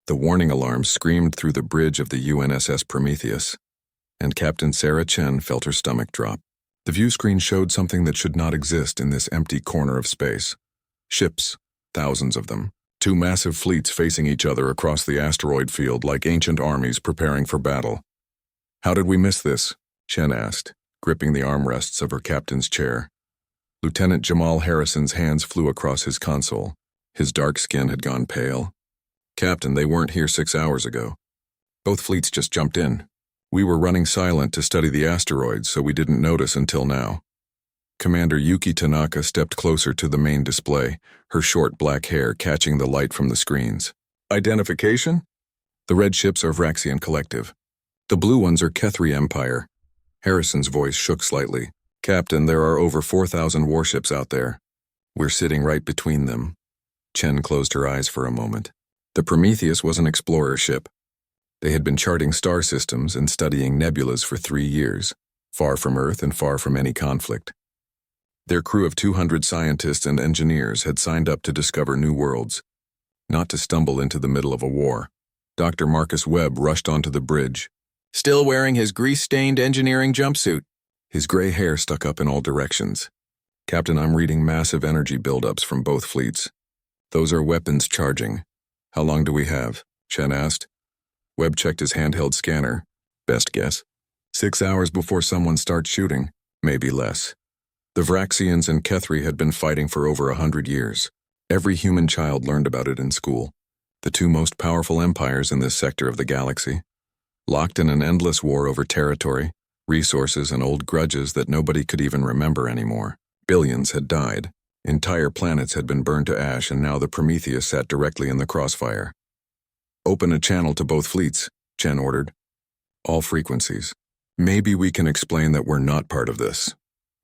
The warning alarm screamed through the bridge of the UNSS Prometheus, and Captain Sarah Chen felt her stomach drop. The view screen showed something that should not exist in this empty corner of space. Ships, thousands of them. Two massive fleets facing each other across the asteroid field like ancient armies preparing for battle. "How did we miss this?" Chen asked, gripping the armrests of her captain's chair. Lieutenant Jamal Harrison's hands flew across his console. His dark skin had gone pale. "Captain, they weren't here 6 hours ago. Both fleets just jumped in. We were running silent to study the asteroids, so we didn't notice until now." Commander Yuki Tanaka stepped closer to the main display, her short black hair catching the light from the screens. "Identification? The red ships are Vraxian Collective. The blue ones are Kethri Empire." Harrison's voice shook slightly. "Captain, there are over 4,000 warships out there. We're sitting right between them." Chen closed her eyes for a moment. The Prometheus was an explorer ship. They had been charting star systems and studying nebulas for 3 years, far from Earth and far from any conflict. Their crew of 200 scientists and engineers had signed up to discover new worlds, not to stumble into the middle of a war. Dr. Marcus Webb rushed onto the bridge, still wearing his grease-stained engineering jumpsuit. His gray hair stuck up in all directions. "Captain, I'm reading massive energy buildups from both fleets. Those are weapons charging. How long do we have?" Chen asked. Webb checked his handheld scanner. "Best guess. 6 hours before someone starts shooting, maybe less." The Vraxians and Kethri had been fighting for over 100 years. Every human child learned about it in school. The two most powerful empires in this sector of the galaxy, locked in an endless war over territory, resources, and old grudges that nobody could even remember anymore. Billions had died. Entire planets had been burned to ash, and now the Prometheus sat directly in the crossfire. "Open a channel to both fleets," Chen ordered. "All frequencies. Maybe we can explain that we're not part of this."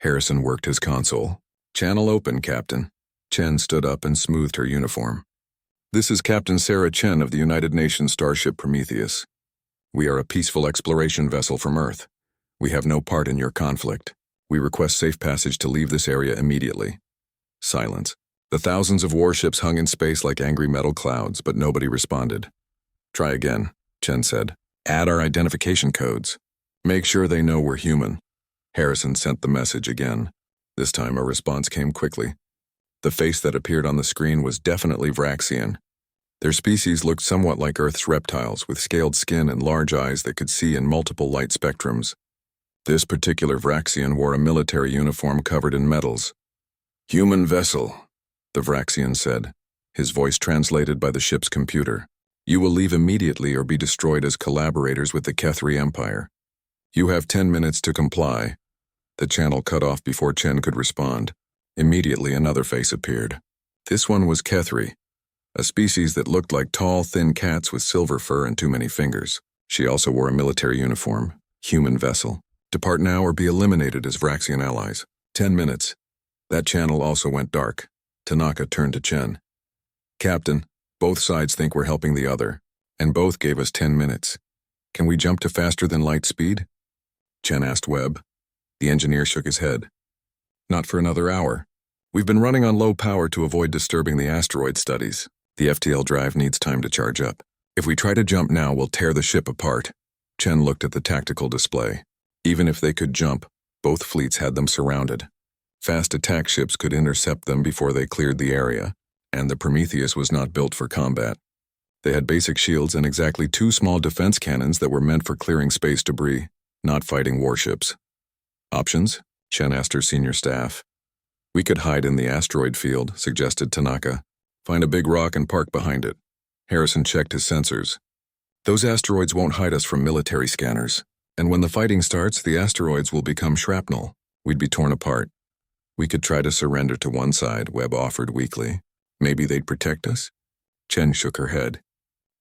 Harrison worked his console. "Channel open, Captain." Chen stood up and smoothed her uniform. "This is Captain Sarah Chen of the United Nations Starship Prometheus. We are a peaceful exploration vessel from Earth. We have no part in your conflict. We request safe passage to leave this area immediately." Silence. The thousands of warships hung in space like angry metal clouds, but nobody responded. "Try again," Chen said. "Add our identification codes. Make sure they know we're human." Harrison sent the message again. This time a response came quickly. The face that appeared on the screen was definitely Vraxian. Their species looked somewhat like Earth's reptiles, with scaled skin and large eyes that could see in multiple light spectrums. This particular Vraxian wore a military uniform covered in metals. "Human vessel," the Vraxian said, his voice translated by the ship's computer. "You will leave immediately or be destroyed as collaborators with the Kethri Empire. You have 10 minutes to comply." The channel cut off before Chen could respond. Immediately another face appeared. This one was Kethri, a species that looked like tall, thin cats with silver fur and too many fingers. She also wore a military uniform. "Human vessel. Depart now or be eliminated as Vraxian allies. 10 minutes. That channel also went dark. Tanaka turned to Chen. "Captain, both sides think we're helping the other, and both gave us 10 minutes. Can we jump to faster than light speed?" Chen asked Webb. The engineer shook his head. "Not for another hour. We've been running on low power to avoid disturbing the asteroid studies. The FTL drive needs time to charge up. If we try to jump now, we'll tear the ship apart." Chen looked at the tactical display. Even if they could jump, both fleets had them surrounded. Fast attack ships could intercept them before they cleared the area, and the Prometheus was not built for combat. They had basic shields and exactly 2 small defense cannons that were meant for clearing space debris, not fighting warships. "Options?" Chen asked her senior staff. "We could hide in the asteroid field," suggested Tanaka. "Find a big rock and park behind it." Harrison checked his sensors. "Those asteroids won't hide us from military scanners, and when the fighting starts, the asteroids will become shrapnel. We'd be torn apart." "We could try to surrender to one side," Webb offered weakly. "Maybe they'd protect us?" Chen shook her head.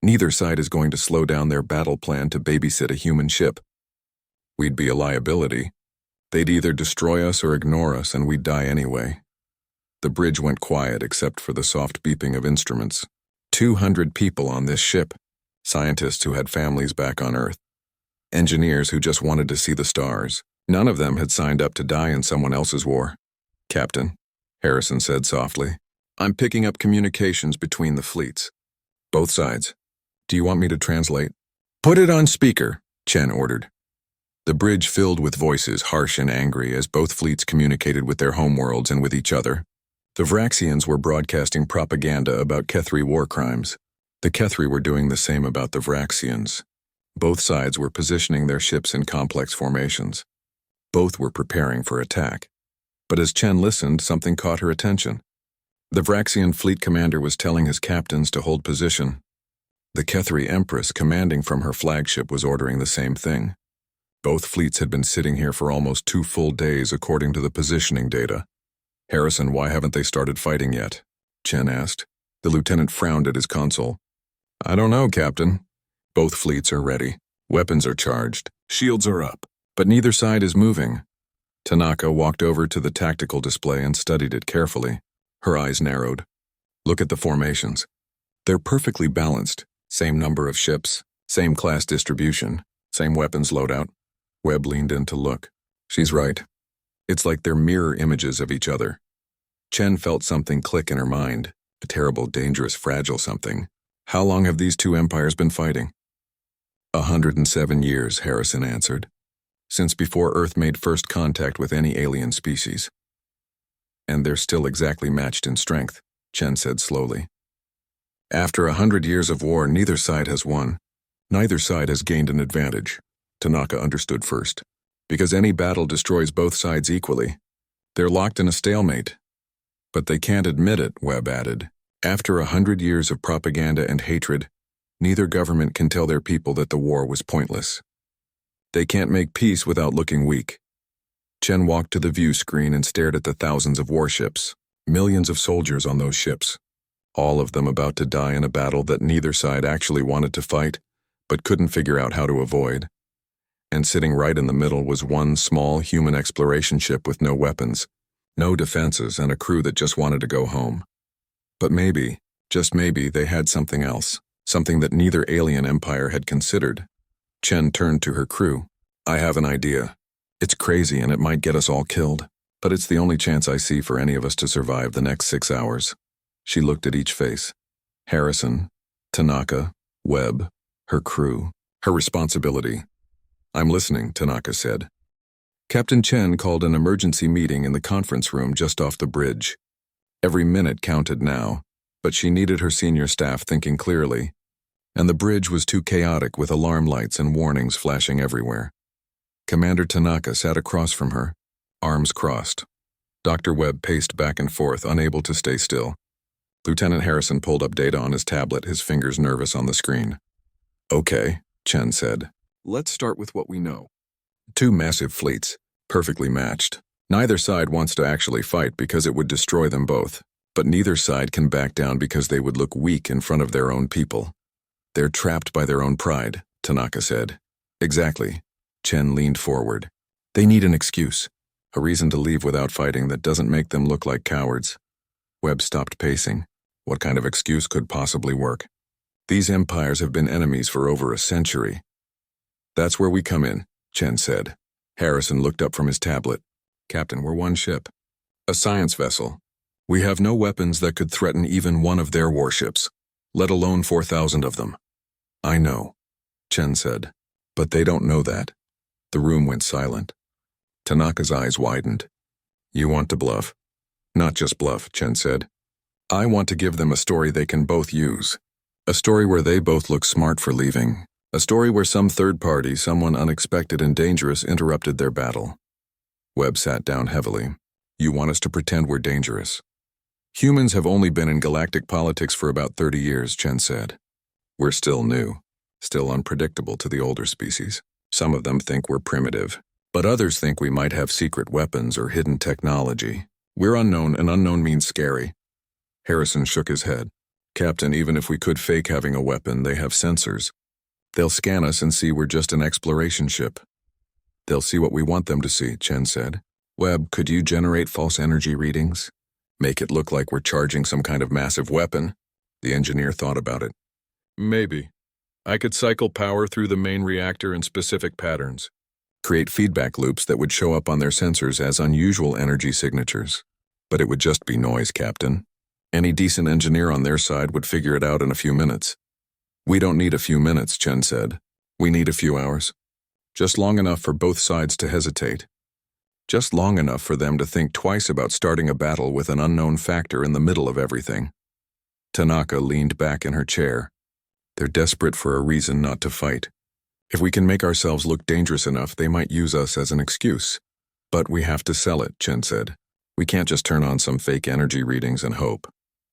"Neither side is going to slow down their battle plan to babysit a human ship. We'd be a liability. They'd either destroy us or ignore us, and we'd die anyway." The bridge went quiet except for the soft beeping of instruments. 200 people on this ship. Scientists who had families back on Earth. Engineers who just wanted to see the stars. None of them had signed up to die in someone else's war. "Captain," Harrison said softly, "I'm picking up communications between the fleets. Both sides. Do you want me to translate? Put it on speaker, Chen ordered. The bridge filled with voices, harsh and angry, as both fleets communicated with their homeworlds and with each other. The Vraxians were broadcasting propaganda about Kethri war crimes. The Kethri were doing the same about the Vraxians. Both sides were positioning their ships in complex formations. Both were preparing for attack. But as Chen listened, something caught her attention. The Vraxian fleet commander was telling his captains to hold position. The Kethri Empress, commanding from her flagship, was ordering the same thing. Both fleets had been sitting here for almost 2 full days according to the positioning data. Harrison, why haven't they started fighting yet? Chen asked. The lieutenant frowned at his console. I don't know, Captain. Both fleets are ready. Weapons are charged. Shields are up. But neither side is moving. Tanaka walked over to the tactical display and studied it carefully. Her eyes narrowed. Look at the formations. They're perfectly balanced. Same number of ships, same class distribution, same weapons loadout. Webb leaned in to look. She's right. It's like they're mirror images of each other. Chen felt something click in her mind, a terrible, dangerous, fragile something. How long have these two empires been fighting? 107 years, Harrison answered. Since before Earth made first contact with any alien species. And they're still exactly matched in strength, Chen said slowly. After 100 years of war, neither side has won. Neither side has gained an advantage. Tanaka understood first. Because any battle destroys both sides equally. They're locked in a stalemate. But they can't admit it, Webb added. After 100 years of propaganda and hatred, neither government can tell their people that the war was pointless. They can't make peace without looking weak. Chen walked to the view screen and stared at the thousands of warships, millions of soldiers on those ships, all of them about to die in a battle that neither side actually wanted to fight, but couldn't figure out how to avoid. And sitting right in the middle was one small human exploration ship with no weapons, no defenses, and a crew that just wanted to go home. But maybe, just maybe, they had something else, something that neither alien empire had considered. Chen turned to her crew. I have an idea. It's crazy and it might get us all killed, but it's the only chance I see for any of us to survive the next 6 hours. She looked at each face. Harrison, Tanaka, Webb, her crew, her responsibility. I'm listening, Tanaka said. Captain Chen called an emergency meeting in the conference room just off the bridge. Every minute counted now, but she needed her senior staff thinking clearly, and the bridge was too chaotic with alarm lights and warnings flashing everywhere. Commander Tanaka sat across from her, arms crossed. Dr. Webb paced back and forth, unable to stay still. Lieutenant Harrison pulled up data on his tablet, his fingers nervous on the screen. Okay, Chen said. Let's start with what we know. 2 massive fleets, perfectly matched. Neither side wants to actually fight because it would destroy them both, but neither side can back down because they would look weak in front of their own people. They're trapped by their own pride, Tanaka said. Exactly. Chen leaned forward. They need an excuse, a reason to leave without fighting that doesn't make them look like cowards. Webb stopped pacing. What kind of excuse could possibly work? These empires have been enemies for over a century. That's where we come in, Chen said. Harrison looked up from his tablet. Captain, we're one ship. A science vessel. We have no weapons that could threaten even one of their warships, let alone 4,000 of them. I know, Chen said. But they don't know that. The room went silent. Tanaka's eyes widened. You want to bluff? Not just bluff, Chen said. I want to give them a story they can both use. A story where they both look smart for leaving. A story where some third party, someone unexpected and dangerous, interrupted their battle. Webb sat down heavily. You want us to pretend we're dangerous? Humans have only been in galactic politics for about 30 years, Chen said. We're still new, still unpredictable to the older species. Some of them think we're primitive, but others think we might have secret weapons or hidden technology. We're unknown, and unknown means scary. Harrison shook his head. Captain, even if we could fake having a weapon, they have sensors. They'll scan us and see we're just an exploration ship. They'll see what we want them to see, Chen said. Webb, could you generate false energy readings? Make it look like we're charging some kind of massive weapon? The engineer thought about it. Maybe. I could cycle power through the main reactor in specific patterns. Create feedback loops that would show up on their sensors as unusual energy signatures. But it would just be noise, Captain. Any decent engineer on their side would figure it out in a few minutes. We don't need a few minutes, Chen said. We need a few hours. Just long enough for both sides to hesitate. Just long enough for them to think twice about starting a battle with an unknown factor in the middle of everything. Tanaka leaned back in her chair. They're desperate for a reason not to fight. If we can make ourselves look dangerous enough, they might use us as an excuse. But we have to sell it, Chen said. We can't just turn on some fake energy readings and hope.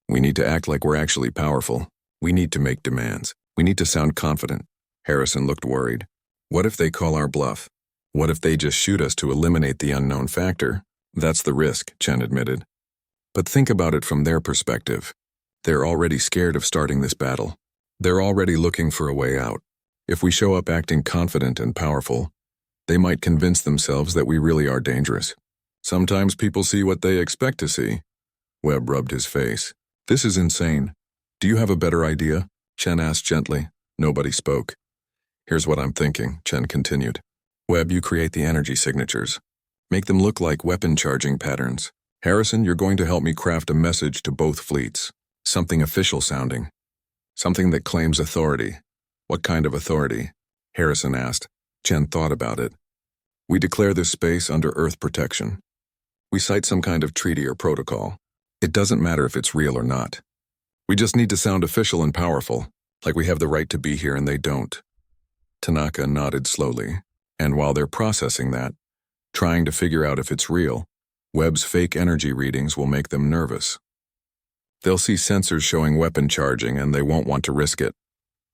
We need to act like we're actually powerful. We need to make demands. We need to sound confident. Harrison looked worried. What if they call our bluff? What if they just shoot us to eliminate the unknown factor? That's the risk, Chen admitted. But think about it from their perspective. They're already scared of starting this battle. They're already looking for a way out. If we show up acting confident and powerful, they might convince themselves that we really are dangerous. Sometimes people see what they expect to see. Webb rubbed his face. This is insane. Do you have a better idea? Chen asked gently. Nobody spoke. Here's what I'm thinking, Chen continued. Webb, you create the energy signatures. Make them look like weapon charging patterns. Harrison, you're going to help me craft a message to both fleets. Something official sounding. Something that claims authority. What kind of authority? Harrison asked. Chen thought about it. We declare this space under Earth protection. We cite some kind of treaty or protocol. It doesn't matter if it's real or not. We just need to sound official and powerful, like we have the right to be here and they don't. Tanaka nodded slowly, and while they're processing that, trying to figure out if it's real, Webb's fake energy readings will make them nervous. They'll see sensors showing weapon charging and they won't want to risk it.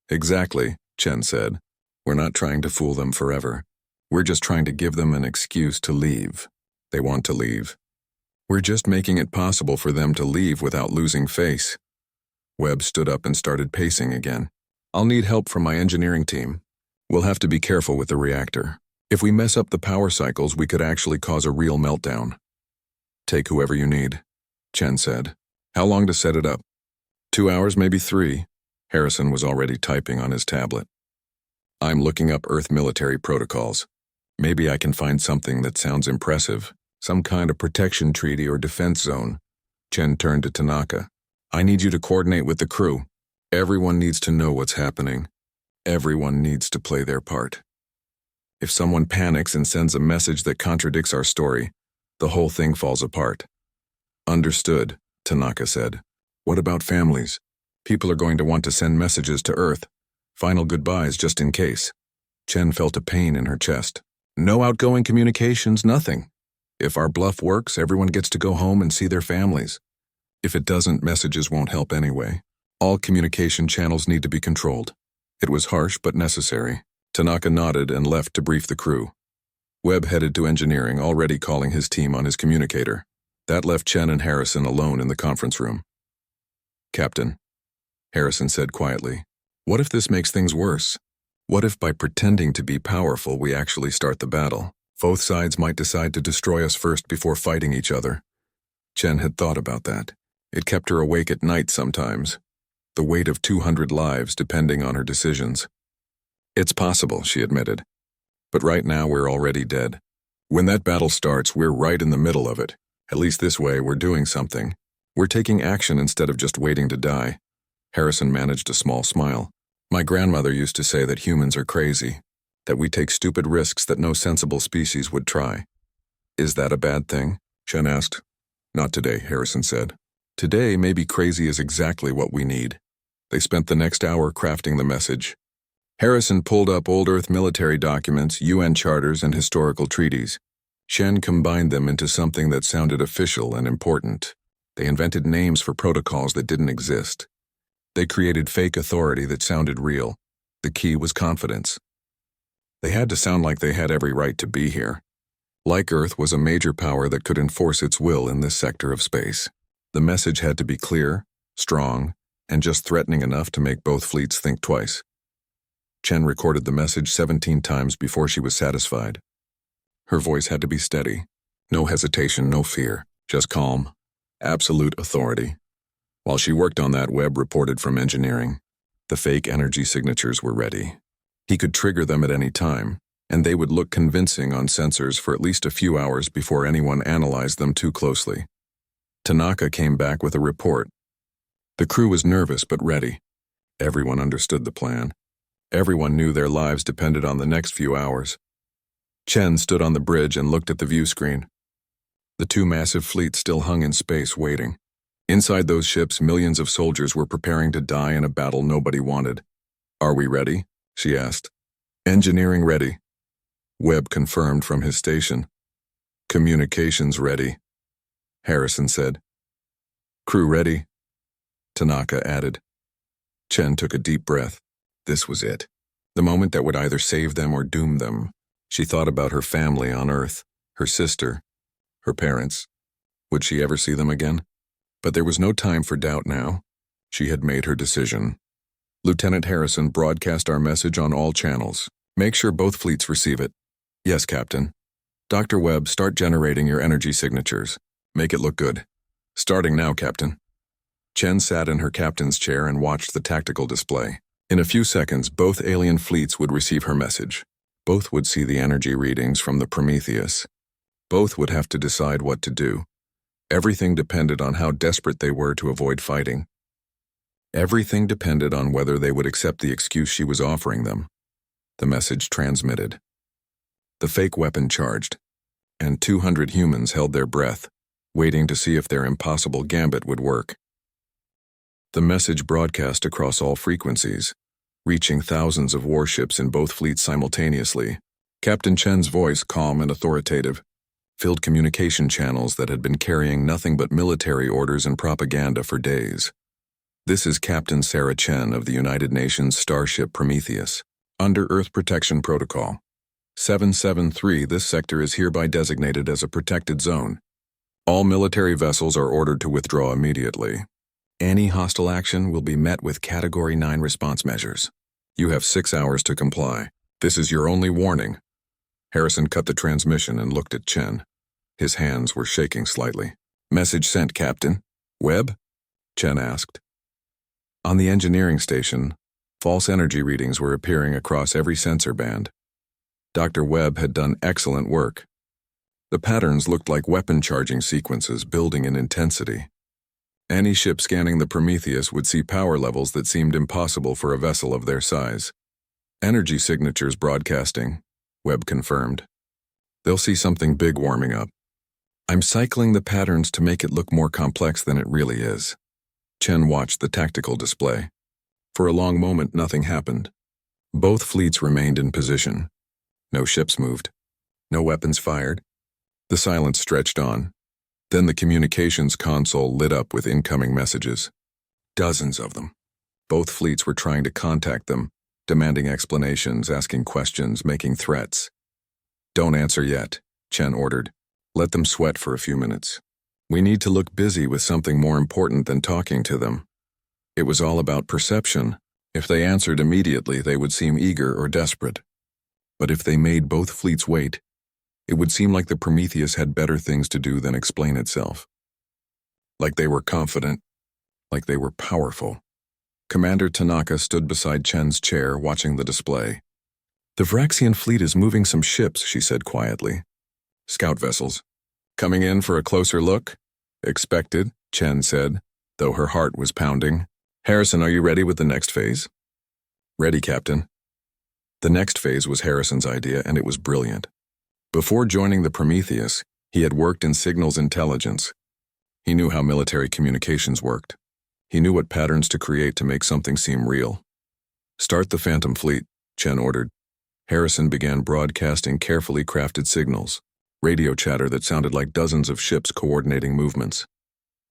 Exactly, Chen said. We're not trying to fool them forever. We're just trying to give them an excuse to leave. They want to leave. We're just making it possible for them to leave without losing face. Webb stood up and started pacing again. I'll need help from my engineering team. We'll have to be careful with the reactor. If we mess up the power cycles, we could actually cause a real meltdown. Take whoever you need, Chen said. How long to set it up? 2 hours, maybe 3. Harrison was already typing on his tablet. I'm looking up Earth military protocols. Maybe I can find something that sounds impressive. Some kind of protection treaty or defense zone. Chen turned to Tanaka. I need you to coordinate with the crew. Everyone needs to know what's happening. Everyone needs to play their part. If someone panics and sends a message that contradicts our story, the whole thing falls apart. Understood, Tanaka said. What about families? People are going to want to send messages to Earth. Final goodbyes just in case. Chen felt a pain in her chest. No outgoing communications, nothing. If our bluff works, everyone gets to go home and see their families. If it doesn't, messages won't help anyway. All communication channels need to be controlled. It was harsh but necessary. Tanaka nodded and left to brief the crew. Webb headed to engineering, already calling his team on his communicator. That left Chen and Harrison alone in the conference room. Captain, Harrison said quietly, what if this makes things worse? What if by pretending to be powerful we actually start the battle? Both sides might decide to destroy us first before fighting each other. Chen had thought about that. It kept her awake at night sometimes. The weight of 200 lives depending on her decisions. It's possible, she admitted. But right now we're already dead. When that battle starts, we're right in the middle of it. At least this way, we're doing something. We're taking action instead of just waiting to die. Harrison managed a small smile. My grandmother used to say that humans are crazy, that we take stupid risks that no sensible species would try. Is that a bad thing? Chen asked. Not today, Harrison said. Today, maybe crazy is exactly what we need. They spent the next hour crafting the message. Harrison pulled up old Earth military documents, UN charters, and historical treaties. Chen combined them into something that sounded official and important. They invented names for protocols that didn't exist. They created fake authority that sounded real. The key was confidence. They had to sound like they had every right to be here. Like Earth was a major power that could enforce its will in this sector of space. The message had to be clear, strong, and just threatening enough to make both fleets think twice. Chen recorded the message 17 times before she was satisfied. Her voice had to be steady. No hesitation, no fear, just calm, absolute authority. While she worked on that, Webb reported from engineering. The fake energy signatures were ready. He could trigger them at any time, and they would look convincing on sensors for at least a few hours before anyone analyzed them too closely. Tanaka came back with a report. The crew was nervous but ready. Everyone understood the plan. Everyone knew their lives depended on the next few hours. Chen stood on the bridge and looked at the view screen. The two massive fleets still hung in space, waiting. Inside those ships, millions of soldiers were preparing to die in a battle nobody wanted. "Are we ready?" she asked. "Engineering ready," Webb confirmed from his station. "Communications ready," Harrison said. "Crew ready," Tanaka added. Chen took a deep breath. This was it. The moment that would either save them or doom them. She thought about her family on Earth, her sister, her parents. Would she ever see them again? But there was no time for doubt now. She had made her decision. "Lieutenant Harrison, broadcast our message on all channels. Make sure both fleets receive it." "Yes, Captain." "Dr. Webb, start generating your energy signatures. Make it look good." "Starting now, Captain." Chen sat in her captain's chair and watched the tactical display. In a few seconds, both alien fleets would receive her message. Both would see the energy readings from the Prometheus. Both would have to decide what to do. Everything depended on how desperate they were to avoid fighting. Everything depended on whether they would accept the excuse she was offering them. The message transmitted. The fake weapon charged, and 200 humans held their breath, waiting to see if their impossible gambit would work. The message broadcast across all frequencies, reaching thousands of warships in both fleets simultaneously. Captain Chen's voice, calm and authoritative, filled communication channels that had been carrying nothing but military orders and propaganda for days. "This is Captain Sarah Chen of the United Nations Starship Prometheus. Under Earth Protection Protocol 773, this sector is hereby designated as a protected zone. All military vessels are ordered to withdraw immediately. Any hostile action will be met with Category 9 response measures. You have 6 hours to comply. This is your only warning." Harrison cut the transmission and looked at Chen. His hands were shaking slightly. "Message sent, Captain." "Webb?" Chen asked. On the engineering station, false energy readings were appearing across every sensor band. Dr. Webb had done excellent work. The patterns looked like weapon charging sequences building in intensity. Any ship scanning the Prometheus would see power levels that seemed impossible for a vessel of their size. "Energy signatures broadcasting," Webb confirmed. "They'll see something big warming up. I'm cycling the patterns to make it look more complex than it really is." Chen watched the tactical display. For a long moment, nothing happened. Both fleets remained in position. No ships moved. No weapons fired. The silence stretched on. Then the communications console lit up with incoming messages. Dozens of them. Both fleets were trying to contact them, demanding explanations, asking questions, making threats. "Don't answer yet," Chen ordered. "Let them sweat for a few minutes. We need to look busy with something more important than talking to them." It was all about perception. If they answered immediately, they would seem eager or desperate. But if they made both fleets wait, it would seem like the Prometheus had better things to do than explain itself. Like they were confident, like they were powerful. Commander Tanaka stood beside Chen's chair, watching the display. "The Vraxian fleet is moving some ships," she said quietly. "Scout vessels. Coming in for a closer look?" "Expected," Chen said, though her heart was pounding. "Harrison, are you ready with the next phase?" "Ready, Captain." The next phase was Harrison's idea, and it was brilliant. Before joining the Prometheus, he had worked in signals intelligence. He knew how military communications worked. He knew what patterns to create to make something seem real. "Start the Phantom Fleet," Chen ordered. Harrison began broadcasting carefully crafted signals, radio chatter that sounded like dozens of ships coordinating movements,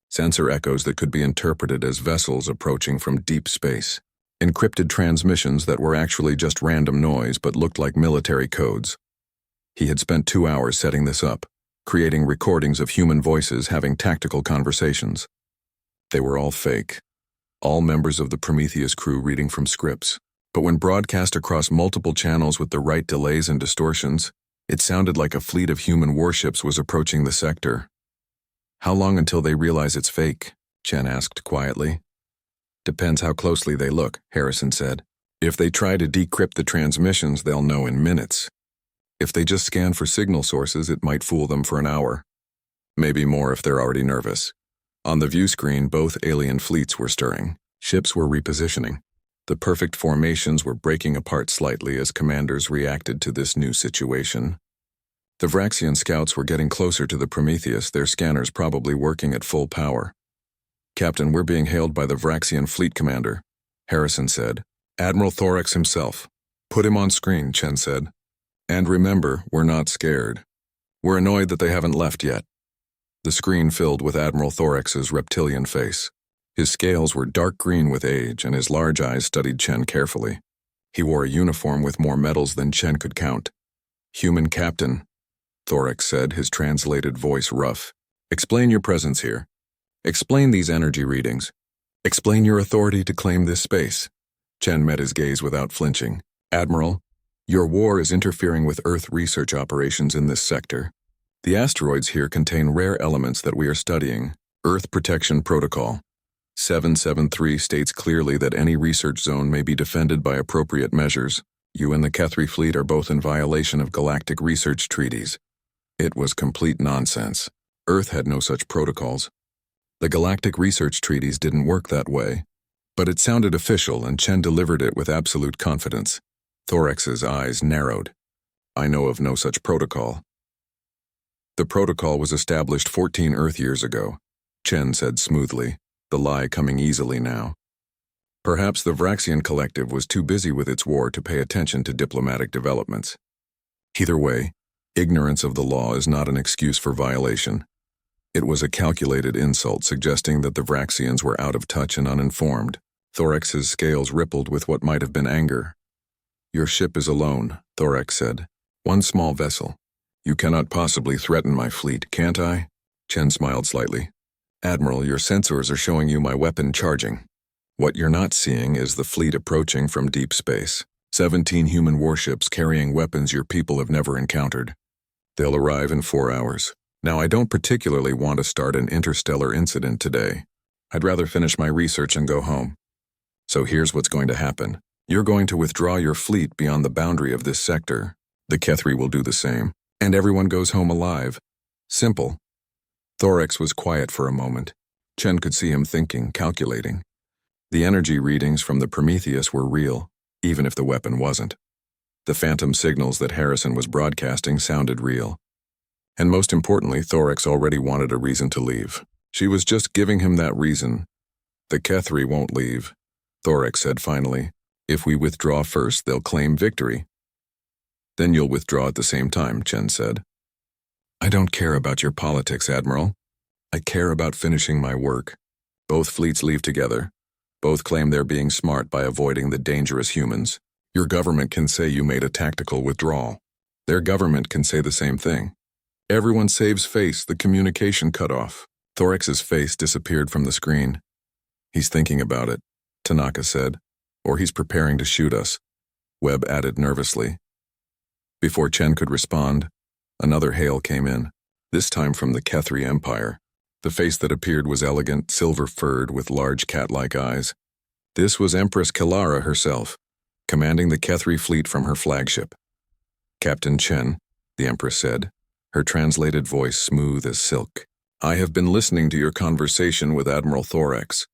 sensor echoes that could be interpreted as vessels approaching from deep space, encrypted transmissions that were actually just random noise but looked like military codes. He had spent 2 hours setting this up, creating recordings of human voices having tactical conversations. They were all fake, all members of the Prometheus crew reading from scripts. But when broadcast across multiple channels with the right delays and distortions, it sounded like a fleet of human warships was approaching the sector. "How long until they realize it's fake?" Chen asked quietly. "Depends how closely they look," Harrison said. "If they try to decrypt the transmissions, they'll know in minutes. If they just scan for signal sources, it might fool them for an hour. Maybe more if they're already nervous." On the view screen, both alien fleets were stirring. Ships were repositioning. The perfect formations were breaking apart slightly as commanders reacted to this new situation. The Vraxian scouts were getting closer to the Prometheus, their scanners probably working at full power. "Captain, we're being hailed by the Vraxian fleet commander," Harrison said. "Admiral Thorax himself." "Put him on screen," Chen said. "And remember, we're not scared. We're annoyed that they haven't left yet." The screen filled with Admiral Thorax's reptilian face. His scales were dark green with age, and his large eyes studied Chen carefully. He wore a uniform with more medals than Chen could count. "Human captain," Thorax said, his translated voice rough. "Explain your presence here. Explain these energy readings. Explain your authority to claim this space." Chen met his gaze without flinching. "Admiral, your war is interfering with Earth research operations in this sector. The asteroids here contain rare elements that we are studying. Earth Protection Protocol 773 states clearly that any research zone may be defended by appropriate measures. You and the Kethri fleet are both in violation of galactic research treaties." It was complete nonsense. Earth had no such protocols. The galactic research treaties didn't work that way. But it sounded official, and Chen delivered it with absolute confidence. Thorax's eyes narrowed. "I know of no such protocol." "The protocol was established 14 Earth years ago," Chen said smoothly, the lie coming easily now. Perhaps the Vraxian collective was too busy with its war to pay attention to diplomatic developments. Either way, ignorance of the law is not an excuse for violation. It was a calculated insult suggesting that the Vraxians were out of touch and uninformed. Thorax's scales rippled with what might have been anger. "Your ship is alone," Thorax said. "One small vessel. You cannot possibly threaten my fleet, can't I?" Chen smiled slightly. "Admiral, your sensors are showing you my weapon charging. What you're not seeing is the fleet approaching from deep space. 17 human warships carrying weapons your people have never encountered. They'll arrive in 4 hours. Now, I don't particularly want to start an interstellar incident today. I'd rather finish my research and go home. So here's what's going to happen. You're going to withdraw your fleet beyond the boundary of this sector. The Kethri will do the same. And everyone goes home alive. Simple." Thorax was quiet for a moment. Chen could see him thinking, calculating. The energy readings from the Prometheus were real, even if the weapon wasn't. The phantom signals that Harrison was broadcasting sounded real. And most importantly, Thorax already wanted a reason to leave. She was just giving him that reason. "The Kethri won't leave," Thorax said finally. "If we withdraw first, they'll claim victory." "Then you'll withdraw at the same time," Chen said. "I don't care about your politics, Admiral. I care about finishing my work. Both fleets leave together. Both claim they're being smart by avoiding the dangerous humans. Your government can say you made a tactical withdrawal. Their government can say the same thing. Everyone saves face, the communication cut off." Thorax's face disappeared from the screen. "He's thinking about it," Tanaka said. "Or he's preparing to shoot us," Webb added nervously. Before Chen could respond, another hail came in, this time from the Kethri Empire. The face that appeared was elegant, silver-furred, with large cat-like eyes. This was Empress Kilara herself, commanding the Kethri fleet from her flagship. "Captain Chen," the Empress said, her translated voice smooth as silk. "I have been listening to your conversation with Admiral Thorax.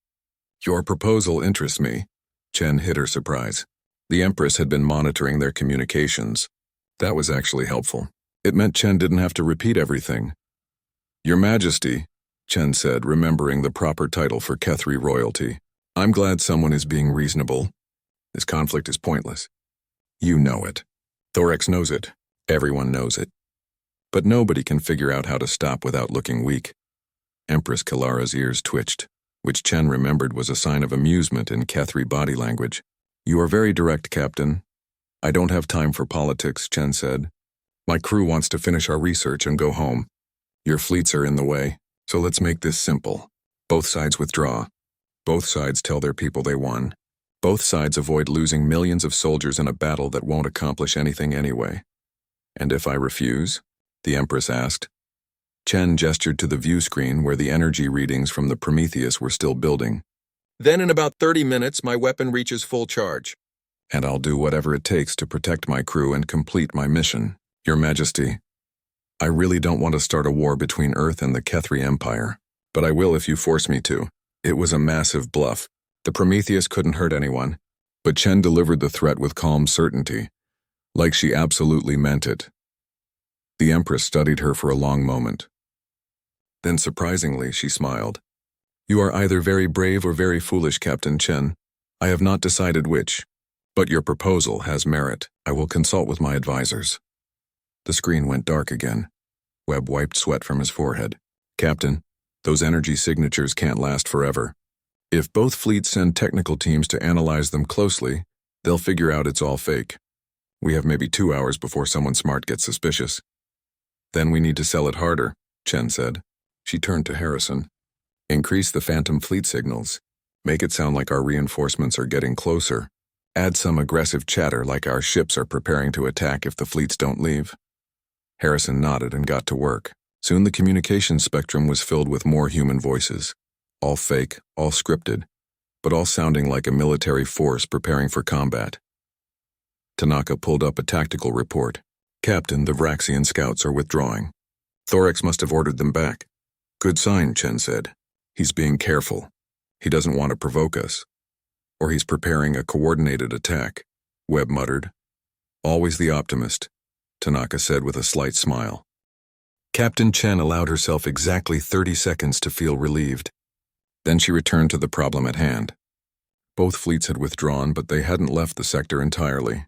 Your proposal interests me." Chen hid her surprise. The Empress had been monitoring their communications. That was actually helpful. It meant Chen didn't have to repeat everything. "Your Majesty," Chen said, remembering the proper title for Kethri royalty. "I'm glad someone is being reasonable. This conflict is pointless. You know it. Thorax knows it. Everyone knows it. But nobody can figure out how to stop without looking weak." Empress Kilara's ears twitched, which Chen remembered was a sign of amusement in Kethri body language. "You are very direct, Captain." "I don't have time for politics," Chen said. "My crew wants to finish our research and go home. Your fleets are in the way, so let's make this simple. Both sides withdraw. Both sides tell their people they won. Both sides avoid losing millions of soldiers in a battle that won't accomplish anything anyway." "And if I refuse?" the Empress asked. Chen gestured to the view screen where the energy readings from the Prometheus were still building. "Then in about 30 minutes, my weapon reaches full charge. And I'll do whatever it takes to protect my crew and complete my mission. Your Majesty, I really don't want to start a war between Earth and the Kethri Empire, but I will if you force me to." It was a massive bluff. The Prometheus couldn't hurt anyone. But Chen delivered the threat with calm certainty, like she absolutely meant it. The Empress studied her for a long moment. Then surprisingly, she smiled. "You are either very brave or very foolish, Captain Chen. I have not decided which. But your proposal has merit. I will consult with my advisors." The screen went dark again. Webb wiped sweat from his forehead. "Captain, those energy signatures can't last forever. If both fleets send technical teams to analyze them closely, they'll figure out it's all fake. We have maybe 2 hours before someone smart gets suspicious." "Then we need to sell it harder," Chen said. She turned to Harrison. "Increase the Phantom Fleet signals. Make it sound like our reinforcements are getting closer. Add some aggressive chatter like our ships are preparing to attack if the fleets don't leave." Harrison nodded and got to work. Soon the communications spectrum was filled with more human voices. All fake, all scripted, but all sounding like a military force preparing for combat. Tanaka pulled up a tactical report. "Captain, the Vraxian scouts are withdrawing. Thorax must have ordered them back." "Good sign," Chen said. "He's being careful. He doesn't want to provoke us. Or he's preparing a coordinated attack," Webb muttered. "Always the optimist," Tanaka said with a slight smile. Captain Chen allowed herself exactly 30 seconds to feel relieved. Then she returned to the problem at hand. Both fleets had withdrawn, but they hadn't left the sector entirely.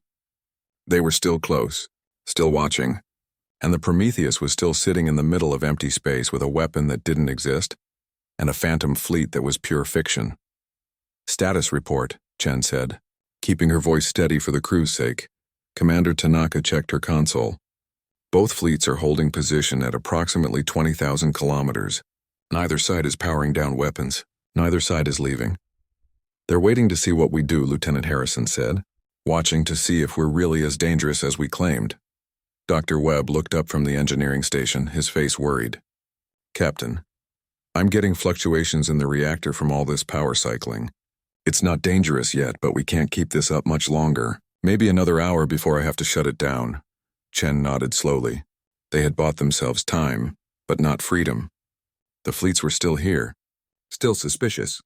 They were still close, still watching, and the Prometheus was still sitting in the middle of empty space with a weapon that didn't exist, and a phantom fleet that was pure fiction. "Status report," Chen said. Keeping her voice steady for the crew's sake, Commander Tanaka checked her console. "Both fleets are holding position at approximately 20,000 kilometers. Neither side is powering down weapons. Neither side is leaving." "They're waiting to see what we do," Lieutenant Harrison said. "Watching to see if we're really as dangerous as we claimed." Dr. Webb looked up from the engineering station, his face worried. "Captain, I'm getting fluctuations in the reactor from all this power cycling. It's not dangerous yet, but we can't keep this up much longer. Maybe another hour before I have to shut it down." Chen nodded slowly. They had bought themselves time, but not freedom. The fleets were still here, still suspicious,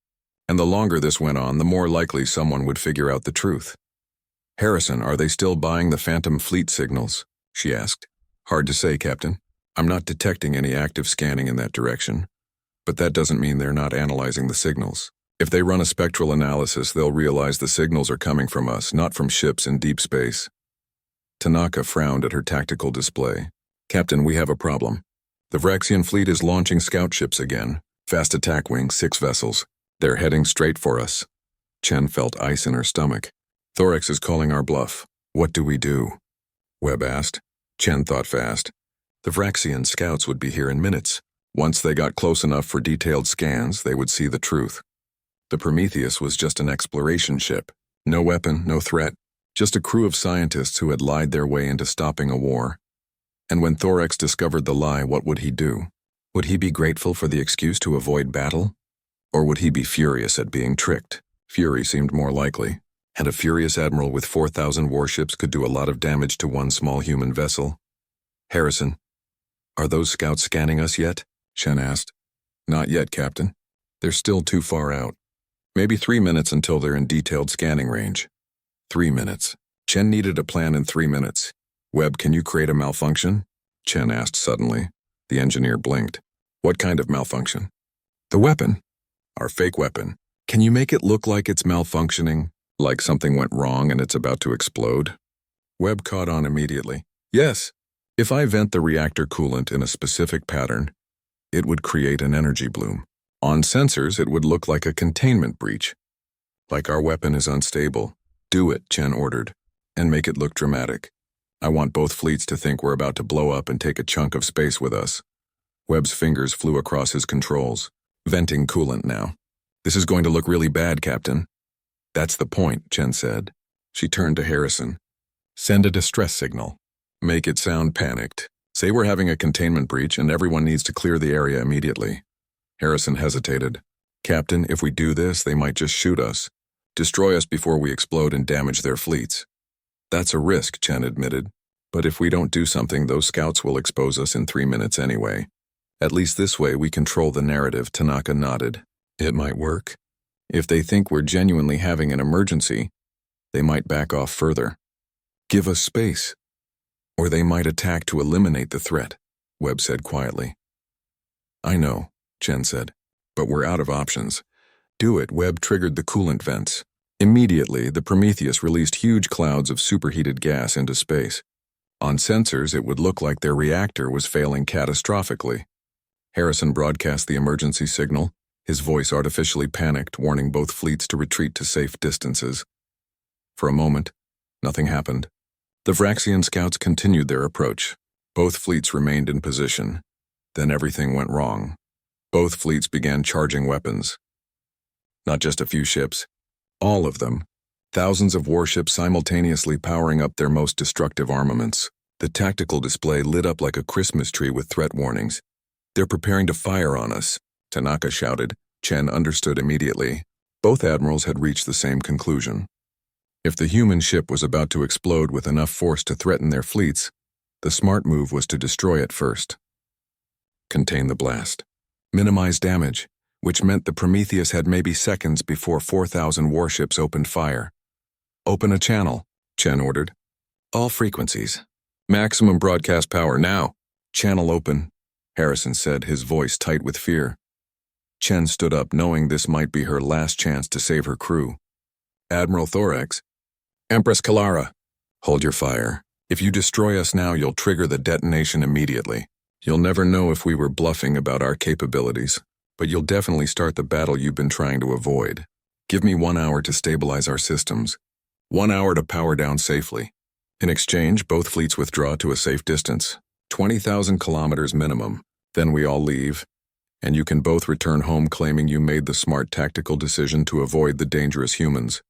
and the longer this went on, the more likely someone would figure out the truth. "Harrison, are they still buying the Phantom Fleet signals?" she asked. "Hard to say, Captain. I'm not detecting any active scanning in that direction, but that doesn't mean they're not analyzing the signals. If they run a spectral analysis, they'll realize the signals are coming from us, not from ships in deep space." Tanaka frowned at her tactical display. "Captain, we have a problem. The Vraxian fleet is launching scout ships again. Fast attack wings, 6 vessels. They're heading straight for us." Chen felt ice in her stomach. "Thorax is calling our bluff. What do we do?" Webb asked. Chen thought fast. The Vraxian scouts would be here in minutes. Once they got close enough for detailed scans, they would see the truth. The Prometheus was just an exploration ship. No weapon, no threat. Just a crew of scientists who had lied their way into stopping a war. And when Thorax discovered the lie, what would he do? Would he be grateful for the excuse to avoid battle? Or would he be furious at being tricked? Fury seemed more likely. And a furious admiral with 4,000 warships could do a lot of damage to one small human vessel. "Harrison, are those scouts scanning us yet?" Chen asked. "Not yet, Captain. They're still too far out. Maybe 3 minutes until they're in detailed scanning range." 3 minutes. Chen needed a plan in 3 minutes. "Webb, can you create a malfunction?" Chen asked suddenly. The engineer blinked. "What kind of malfunction?" "The weapon. Our fake weapon. Can you make it look like it's malfunctioning? Like something went wrong and it's about to explode?" Webb caught on immediately. "Yes. If I vent the reactor coolant in a specific pattern, it would create an energy bloom. On sensors, it would look like a containment breach. Like our weapon is unstable." "Do it," Chen ordered, "and make it look dramatic. I want both fleets to think we're about to blow up and take a chunk of space with us." Webb's fingers flew across his controls. "Venting coolant now. This is going to look really bad, Captain." "That's the point," Chen said. She turned to Harrison. "Send a distress signal. Make it sound panicked. Say we're having a containment breach and everyone needs to clear the area immediately." Harrison hesitated. "Captain, if we do this, they might just shoot us. Destroy us before we explode and damage their fleets." "That's a risk," Chen admitted. "But if we don't do something, those scouts will expose us in 3 minutes anyway. At least this way we control the narrative." Tanaka nodded. "It might work. If they think we're genuinely having an emergency, They might back off further. Give us space. Or they might attack to eliminate the threat, Webb said quietly. I know, Chen said, but we're out of options. Do it. Webb triggered the coolant vents. Immediately, the Prometheus released huge clouds of superheated gas into space. On sensors, it would look like their reactor was failing catastrophically. Harrison broadcast the emergency signal, his voice artificially panicked, warning both fleets to retreat to safe distances. For a moment, nothing happened. The Vraxian scouts continued their approach. Both fleets remained in position. Then everything went wrong. Both fleets began charging weapons. Not just a few ships, all of them. Thousands of warships simultaneously powering up their most destructive armaments. The tactical display lit up like a Christmas tree with threat warnings. They're preparing to fire on us, Tanaka shouted. Chen understood immediately. Both admirals had reached the same conclusion. If the human ship was about to explode with enough force to threaten their fleets, the smart move was to destroy it first. Contain the blast. Minimize damage, which meant the Prometheus had maybe seconds before 4,000 warships opened fire. Open a channel, Chen ordered. All frequencies. Maximum broadcast power now. Channel open, Harrison said, his voice tight with fear. Chen stood up, knowing this might be her last chance to save her crew. Admiral Thorax. Empress Kalara. Hold your fire. If you destroy us now, you'll trigger the detonation immediately. You'll never know if we were bluffing about our capabilities, but you'll definitely start the battle you've been trying to avoid. Give me 1 hour to stabilize our systems. 1 hour to power down safely. In exchange, both fleets withdraw to a safe distance, 20,000 kilometers minimum. Then we all leave, and you can both return home claiming you made the smart tactical decision to avoid the dangerous humans.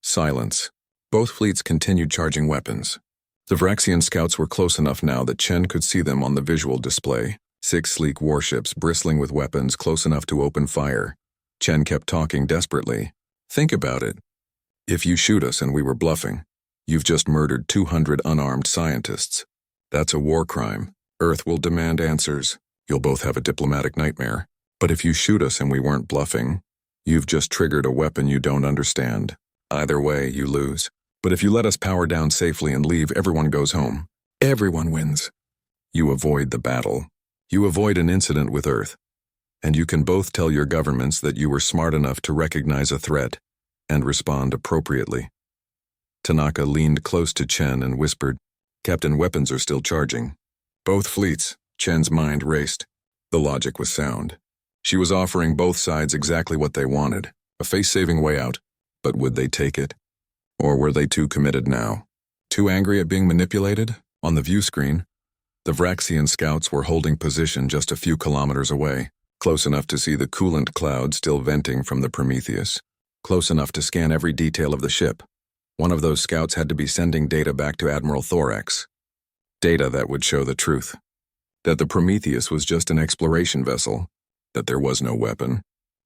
Silence. Both fleets continued charging weapons. The Vraxian scouts were close enough now that Chen could see them on the visual display, 6 sleek warships bristling with weapons close enough to open fire. Chen kept talking desperately. Think about it. If you shoot us and we were bluffing, you've just murdered 200 unarmed scientists. That's a war crime. Earth will demand answers. You'll both have a diplomatic nightmare. But if you shoot us and we weren't bluffing, you've just triggered a weapon you don't understand. Either way, you lose. But if you let us power down safely and leave, everyone goes home. Everyone wins. You avoid the battle. You avoid an incident with Earth. And you can both tell your governments that you were smart enough to recognize a threat and respond appropriately. Tanaka leaned close to Chen and whispered, Captain, weapons are still charging. Both fleets. Chen's mind raced. The logic was sound. She was offering both sides exactly what they wanted, a face-saving way out. But would they take it? Or were they too committed now? Too angry at being manipulated? On the view screen, the Vraxian scouts were holding position just a few kilometers away, close enough to see the coolant cloud still venting from the Prometheus, close enough to scan every detail of the ship. One of those scouts had to be sending data back to Admiral Thorax. Data that would show the truth. That the Prometheus was just an exploration vessel. That there was no weapon.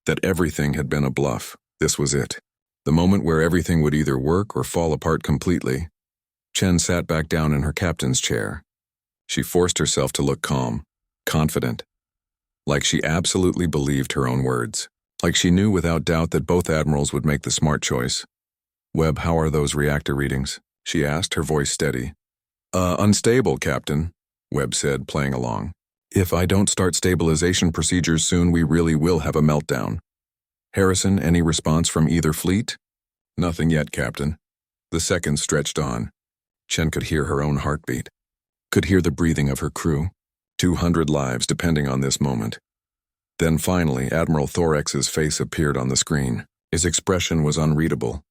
That everything had been a bluff. This was it. The moment where everything would either work or fall apart completely. Chen sat back down in her captain's chair. She forced herself to look calm, confident, like she absolutely believed her own words, like she knew without doubt that both admirals would make the smart choice. Webb, how are those reactor readings? She asked, her voice steady. Unstable, Captain, Webb said, playing along. If I don't start stabilization procedures soon, we really will have a meltdown. Harrison, any response from either fleet? Nothing yet, Captain. The seconds stretched on. Chen could hear her own heartbeat. Could hear the breathing of her crew. 200 lives depending on this moment. Then finally, Admiral Thorax's face appeared on the screen. His expression was unreadable.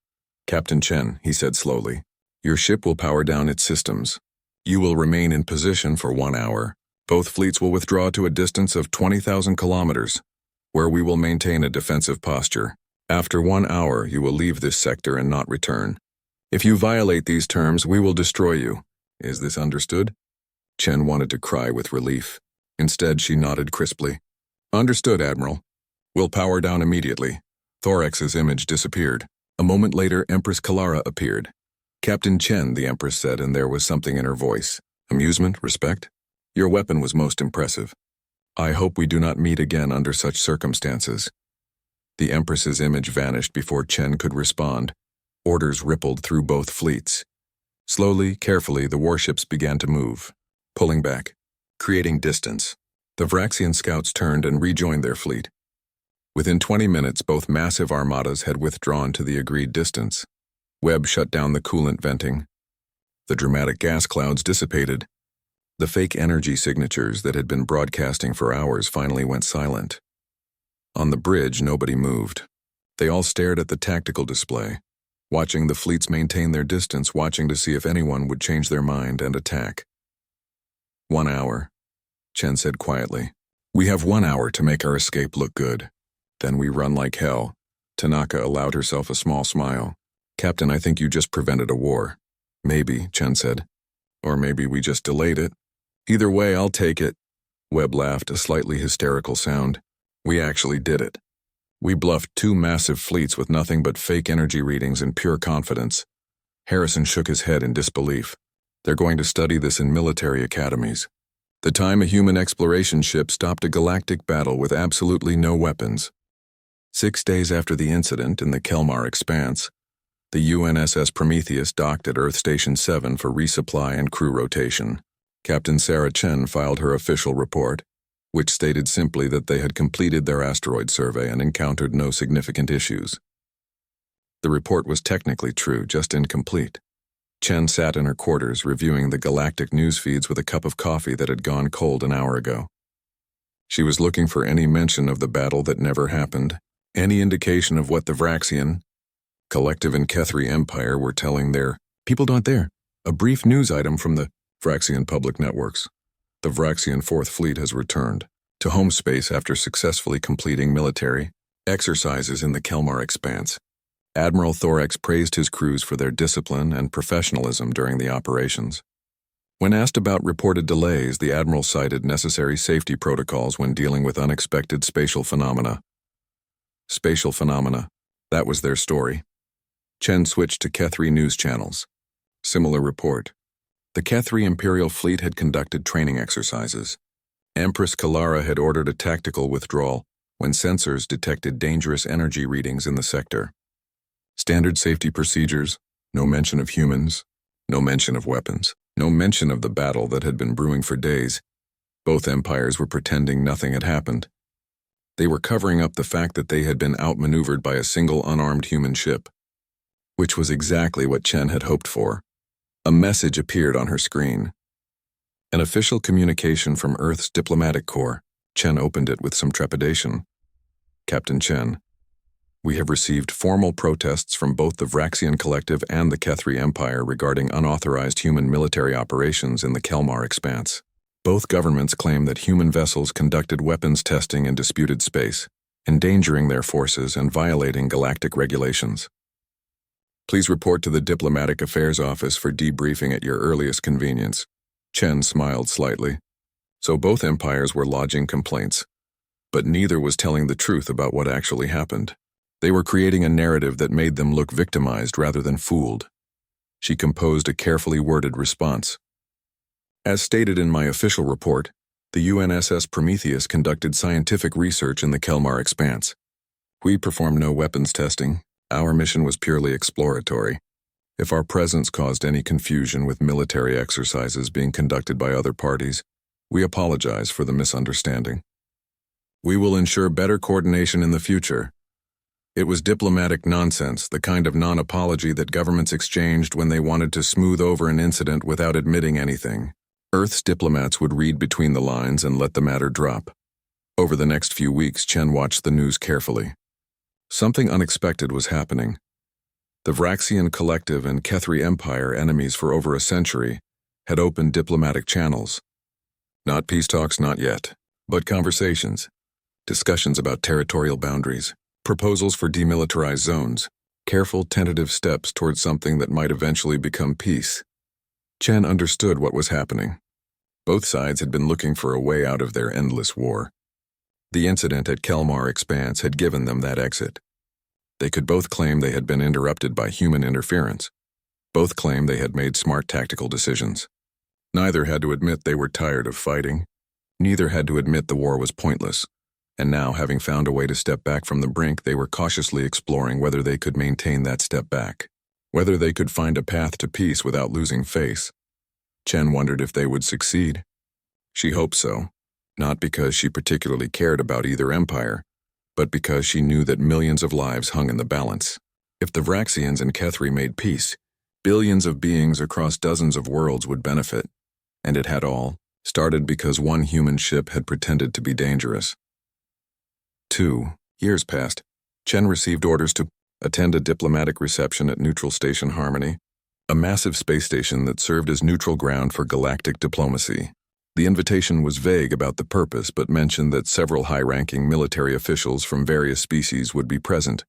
Captain Chen, he said slowly, your ship will power down its systems. You will remain in position for 1 hour. Both fleets will withdraw to a distance of 20,000 kilometers, where we will maintain a defensive posture. After 1 hour, you will leave this sector and not return. If you violate these terms, we will destroy you. Is this understood? Chen wanted to cry with relief. Instead, she nodded crisply. Understood, Admiral. We'll power down immediately. Thorax's image disappeared. A moment later, Empress Kalara appeared. Captain Chen, the Empress said, and there was something in her voice. Amusement, respect? Your weapon was most impressive. I hope we do not meet again under such circumstances. The Empress's image vanished before Chen could respond. Orders rippled through both fleets. Slowly, carefully, the warships began to move, pulling back, creating distance. The Vraxian scouts turned and rejoined their fleet. Within 20 minutes, both massive armadas had withdrawn to the agreed distance. Webb shut down the coolant venting. The dramatic gas clouds dissipated. The fake energy signatures that had been broadcasting for hours finally went silent. On the bridge, nobody moved. They all stared at the tactical display, watching the fleets maintain their distance, watching to see if anyone would change their mind and attack. 1 hour, Chen said quietly. We have 1 hour to make our escape look good. Then we run like hell. Tanaka allowed herself a small smile. Captain, I think you just prevented a war. Maybe, Chen said. Or maybe we just delayed it. Either way, I'll take it. Webb laughed, a slightly hysterical sound. We actually did it. We bluffed 2 massive fleets with nothing but fake energy readings and pure confidence. Harrison shook his head in disbelief. They're going to study this in military academies. The time a human exploration ship stopped a galactic battle with absolutely no weapons. 6 days after the incident in the Kelmar Expanse, the UNSS Prometheus docked at Earth Station 7 for resupply and crew rotation. Captain Sarah Chen filed her official report, which stated simply that they had completed their asteroid survey and encountered no significant issues. The report was technically true, just incomplete. Chen sat in her quarters reviewing the galactic news feeds with a cup of coffee that had gone cold an hour ago. She was looking for any mention of the battle that never happened, any indication of what the Vraxian, Collective and Kethri Empire were telling their people not there. A brief news item from the Vraxian public networks. The Vraxian 4th Fleet has returned to home space after successfully completing military exercises in the Kelmar Expanse. Admiral Thorax praised his crews for their discipline and professionalism during the operations. When asked about reported delays, the Admiral cited necessary safety protocols when dealing with unexpected spatial phenomena. Spatial phenomena, that was their story. Chen switched to Kethri news channels. Similar report. The Kethri Imperial Fleet had conducted training exercises. Empress Kalara had ordered a tactical withdrawal when sensors detected dangerous energy readings in the sector. Standard safety procedures, no mention of humans, no mention of weapons, no mention of the battle that had been brewing for days. Both empires were pretending nothing had happened. They were covering up the fact that they had been outmaneuvered by a single unarmed human ship, which was exactly what Chen had hoped for. A message appeared on her screen. An official communication from Earth's diplomatic corps. Chen opened it with some trepidation. Captain Chen, we have received formal protests from both the Vraxian Collective and the Kethri Empire regarding unauthorized human military operations in the Kelmar Expanse. Both governments claim that human vessels conducted weapons testing in disputed space, endangering their forces and violating galactic regulations. Please report to the Diplomatic Affairs Office for debriefing at your earliest convenience. Chen smiled slightly. So both empires were lodging complaints, but neither was telling the truth about what actually happened. They were creating a narrative that made them look victimized rather than fooled. She composed a carefully worded response. As stated in my official report, the UNSS Prometheus conducted scientific research in the Kelmar Expanse. We performed no weapons testing. Our mission was purely exploratory. If our presence caused any confusion with military exercises being conducted by other parties, we apologize for the misunderstanding. We will ensure better coordination in the future. It was diplomatic nonsense, the kind of non-apology that governments exchanged when they wanted to smooth over an incident without admitting anything. Earth's diplomats would read between the lines and let the matter drop. Over the next few weeks, Chen watched the news carefully. Something unexpected was happening. The Vraxian Collective and Kethri Empire, enemies for over a century, had opened diplomatic channels. Not peace talks, not yet, but conversations, discussions about territorial boundaries, proposals for demilitarized zones, careful, tentative steps towards something that might eventually become peace. Chen understood what was happening. Both sides had been looking for a way out of their endless war. The incident at Kelmar Expanse had given them that exit. They could both claim they had been interrupted by human interference. Both claimed they had made smart tactical decisions. Neither had to admit they were tired of fighting. Neither had to admit the war was pointless. And now, having found a way to step back from the brink, they were cautiously exploring whether they could maintain that step back. whether they could find a path to peace without losing face. Chen wondered if they would succeed. She hoped so, not because she particularly cared about either empire, but because she knew that millions of lives hung in the balance. If the Vraxians and Kethri made peace, billions of beings across dozens of worlds would benefit, and it had all started because one human ship had pretended to be dangerous. 2 years passed. Chen received orders to attend a diplomatic reception at Neutral Station Harmony, a massive space station that served as neutral ground for galactic diplomacy. The invitation was vague about the purpose but mentioned that several high-ranking military officials from various species would be present.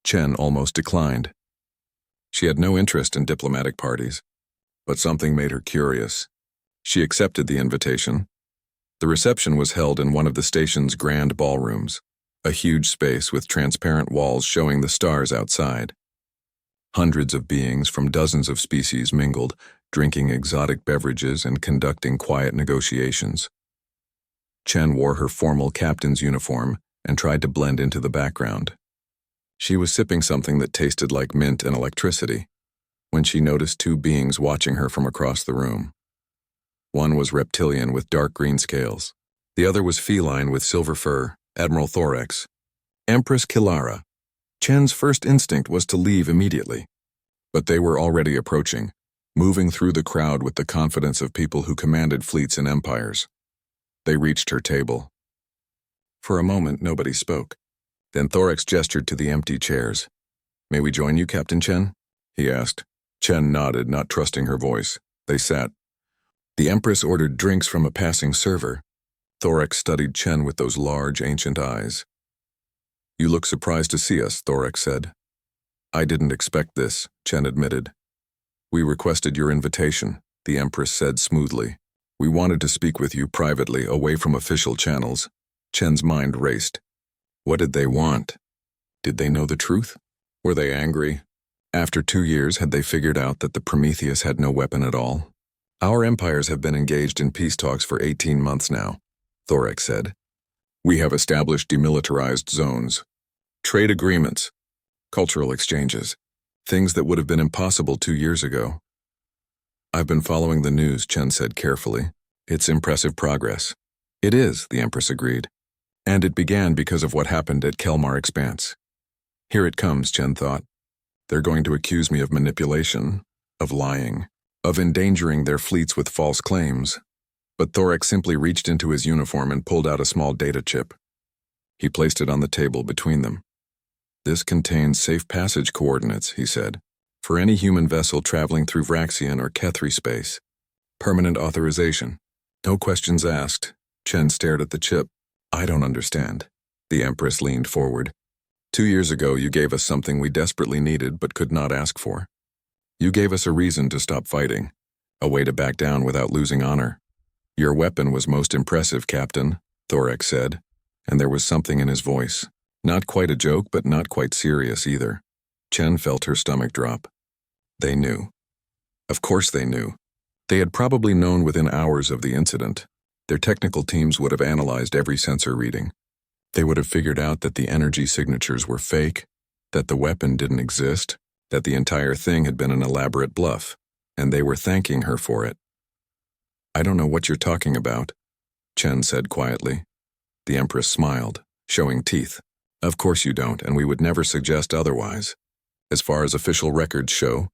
Chen almost declined. She had no interest in diplomatic parties, but something made her curious. She accepted the invitation. The reception was held in one of the station's grand ballrooms, a huge space with transparent walls showing the stars outside. Hundreds of beings from dozens of species mingled, drinking exotic beverages and conducting quiet negotiations. Chen wore her formal captain's uniform and tried to blend into the background. She was sipping something that tasted like mint and electricity when she noticed 2 beings watching her from across the room. One was reptilian with dark green scales. The other was feline with silver fur, Admiral Thorax. Empress Kilara. Chen's first instinct was to leave immediately, but they were already approaching, moving through the crowd with the confidence of people who commanded fleets and empires. They reached her table. For a moment, nobody spoke. Then Thorax gestured to the empty chairs. "May we join you, Captain Chen?" he asked. Chen nodded, not trusting her voice. They sat. The Empress ordered drinks from a passing server. Thorax studied Chen with those large, ancient eyes. "You look surprised to see us," Thorax said. "I didn't expect this," Chen admitted. "We requested your invitation," the Empress said smoothly. "We wanted to speak with you privately, away from official channels." Chen's mind raced. What did they want? Did they know the truth? Were they angry? After 2 years, had they figured out that the Prometheus had no weapon at all? "Our empires have been engaged in peace talks for 18 months now," Thorax said. "We have established demilitarized zones, trade agreements, cultural exchanges, things that would have been impossible 2 years ago." "I've been following the news," Chen said carefully. "It's impressive progress." "It is," the Empress agreed. "And it began because of what happened at Kelmar Expanse." Here it comes, Chen thought. They're going to accuse me of manipulation, of lying, of endangering their fleets with false claims. But Thorax simply reached into his uniform and pulled out a small data chip. He placed it on the table between them. "This contains safe passage coordinates," he said, "for any human vessel traveling through Vraxian or Kethri space. Permanent authorization. No questions asked." Chen stared at the chip. "I don't understand." The Empress leaned forward. 2 years ago, you gave us something we desperately needed but could not ask for. You gave us a reason to stop fighting, a way to back down without losing honor. Your weapon was most impressive, Captain," Thorax said, and there was something in his voice. Not quite a joke, but not quite serious either. Chen felt her stomach drop. They knew. Of course they knew. They had probably known within hours of the incident. Their technical teams would have analyzed every sensor reading. They would have figured out that the energy signatures were fake, that the weapon didn't exist, that the entire thing had been an elaborate bluff, and they were thanking her for it. "I don't know what you're talking about," Chen said quietly. The Empress smiled, showing teeth. "Of course you don't, and we would never suggest otherwise. As far as official records show,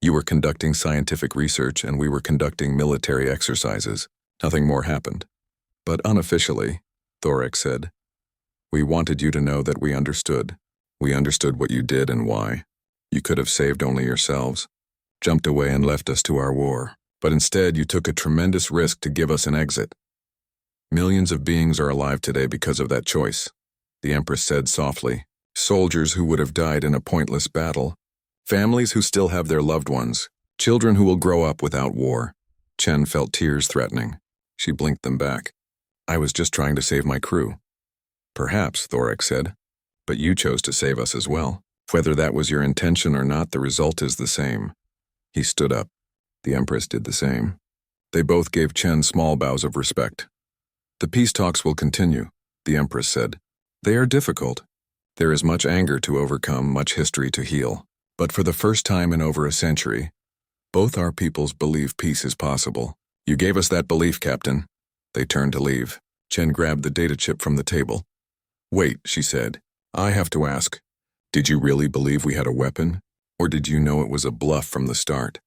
you were conducting scientific research and we were conducting military exercises. Nothing more happened. But unofficially," Thorax said, "we wanted you to know that we understood. We understood what you did and why. You could have saved only yourselves, jumped away and left us to our war. But instead, you took a tremendous risk to give us an exit. Millions of beings are alive today because of that choice," the Empress said softly. "Soldiers who would have died in a pointless battle. Families who still have their loved ones. Children who will grow up without war." Chen felt tears threatening. She blinked them back. "I was just trying to save my crew." "Perhaps," Thorax said, "but you chose to save us as well. Whether that was your intention or not, the result is the same." He stood up. The Empress did the same. They both gave Chen small bows of respect. "The peace talks will continue," the Empress said. "They are difficult. There is much anger to overcome, much history to heal. But for the first time in over a century, both our peoples believe peace is possible. You gave us that belief, Captain. They turned to leave. Chen grabbed the data chip from the table. Wait, she said. I have to ask. Did you really believe we had a weapon? Or did you know it was a bluff from the start?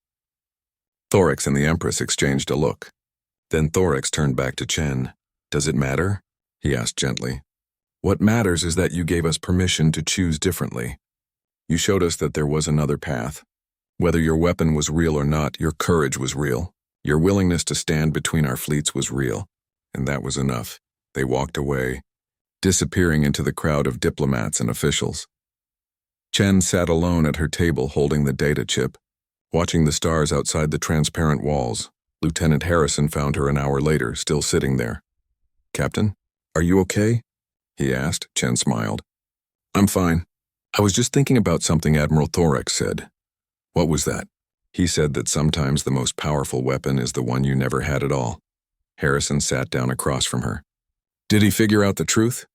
Thorax and the Empress exchanged a look. Then Thorax turned back to Chen. Does it matter? He asked gently. What matters is that you gave us permission to choose differently. You showed us that there was another path. Whether your weapon was real or not, your courage was real. Your willingness to stand between our fleets was real. And that was enough. They walked away, disappearing into the crowd of diplomats and officials. Chen sat alone at her table holding the data chip, watching the stars outside the transparent walls. Lieutenant Harrison found her an hour later, still sitting there. Captain, are you okay? He asked. Chen smiled. I'm fine. I was just thinking about something Admiral Thorax said. What was that? He said that sometimes the most powerful weapon is the one you never had at all. Harrison sat down across from her. Did he figure out the truth?